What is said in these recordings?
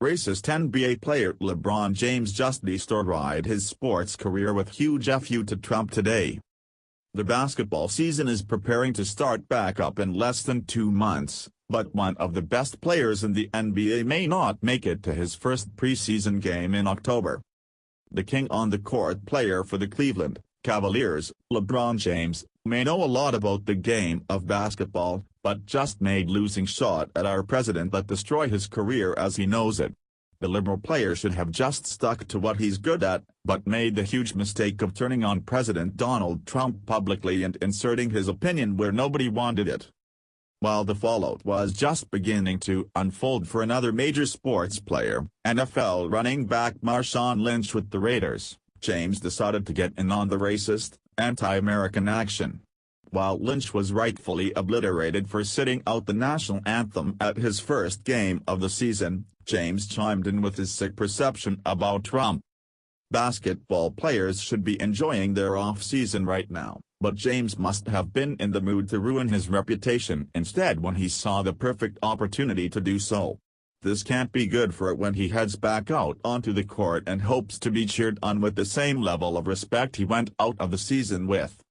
Racist NBA player LeBron James just destroyed his sports career with huge FU to Trump today. The basketball season is preparing to start back up in less than 2 months, but one of the best players in the NBA may not make it to his first preseason game in October. The king on the court player for the Cleveland Cavaliers, LeBron James, may know a lot about the game of basketball, but just made losing shot at our president that destroy his career as he knows it. The liberal player should have just stuck to what he's good at, but made the huge mistake of turning on President Donald Trump publicly and inserting his opinion where nobody wanted it. While the fallout was just beginning to unfold for another major sports player, NFL running back Marshawn Lynch with the Raiders, James decided to get in on the racist, anti-American action. While Lynch was rightfully obliterated for sitting out the national anthem at his first game of the season, James chimed in with his sick perception about Trump. Basketball players should be enjoying their off-season right now, but James must have been in the mood to ruin his reputation instead when he saw the perfect opportunity to do so. This can't be good for it when he heads back out onto the court and hopes to be cheered on with the same level of respect he went out of the season with.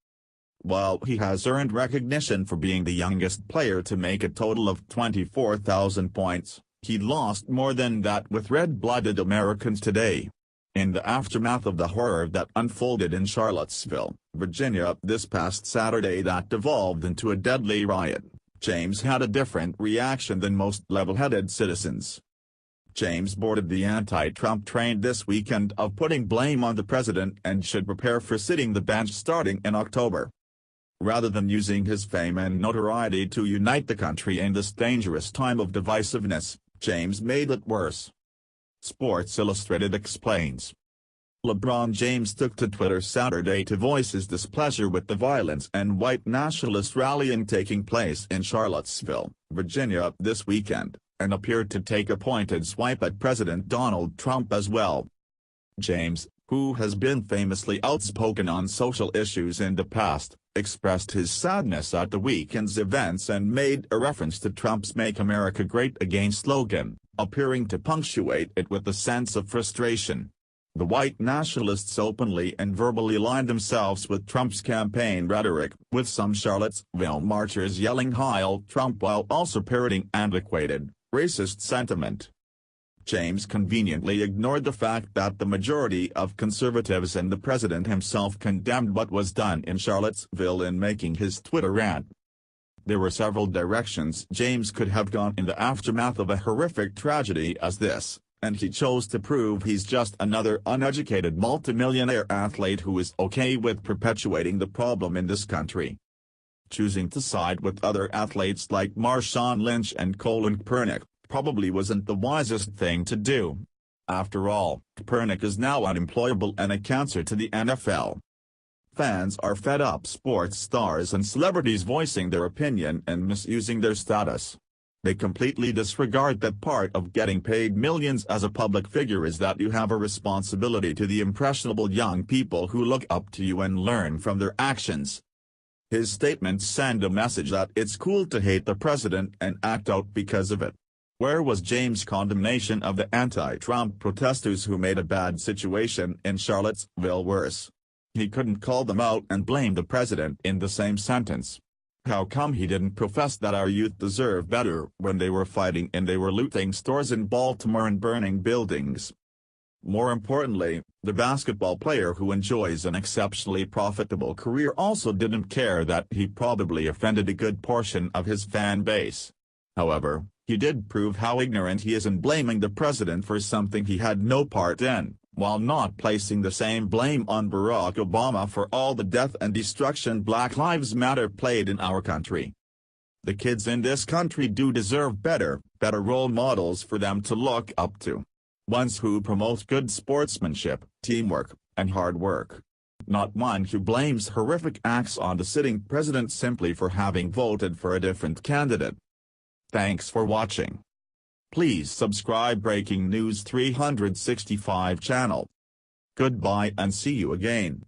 While he has earned recognition for being the youngest player to make a total of 24,000 points, he lost more than that with red-blooded Americans today. In the aftermath of the horror that unfolded in Charlottesville, Virginia this past Saturday that devolved into a deadly riot, James had a different reaction than most level-headed citizens. James boarded the anti-Trump train this weekend of putting blame on the president and should prepare for sitting the bench starting in October. Rather than using his fame and notoriety to unite the country in this dangerous time of divisiveness, James made it worse. Sports Illustrated explains. LeBron James took to Twitter Saturday to voice his displeasure with the violence and white nationalist rallying taking place in Charlottesville, Virginia this weekend, and appeared to take a pointed swipe at President Donald Trump as well. James, who has been famously outspoken on social issues in the past, expressed his sadness at the weekend's events and made a reference to Trump's Make America Great Again slogan, appearing to punctuate it with a sense of frustration. The white nationalists openly and verbally aligned themselves with Trump's campaign rhetoric, with some Charlottesville marchers yelling "Heil Trump" while also parroting antiquated, racist sentiment. James conveniently ignored the fact that the majority of conservatives and the president himself condemned what was done in Charlottesville in making his Twitter rant. There were several directions James could have gone in the aftermath of a horrific tragedy as this, and he chose to prove he's just another uneducated multimillionaire athlete who is okay with perpetuating the problem in this country. Choosing to side with other athletes like Marshawn Lynch and Colin Kaepernick probably wasn't the wisest thing to do. After all, Kaepernick is now unemployable and a cancer to the NFL. Fans are fed up sports stars and celebrities voicing their opinion and misusing their status. They completely disregard that part of getting paid millions as a public figure is that you have a responsibility to the impressionable young people who look up to you and learn from their actions. His statements send a message that it's cool to hate the president and act out because of it. Where was James' condemnation of the anti-Trump protesters who made a bad situation in Charlottesville worse? He couldn't call them out and blame the president in the same sentence. How come he didn't profess that our youth deserve better when they were fighting and they were looting stores in Baltimore and burning buildings? More importantly, the basketball player who enjoys an exceptionally profitable career also didn't care that he probably offended a good portion of his fan base. However, he did prove how ignorant he is in blaming the president for something he had no part in, while not placing the same blame on Barack Obama for all the death and destruction Black Lives Matter played in our country. The kids in this country do deserve better role models for them to look up to. Ones who promote good sportsmanship, teamwork, and hard work. Not one who blames horrific acts on the sitting president simply for having voted for a different candidate. Thanks for watching. Please subscribe Breaking News 365 channel. Goodbye and see you again.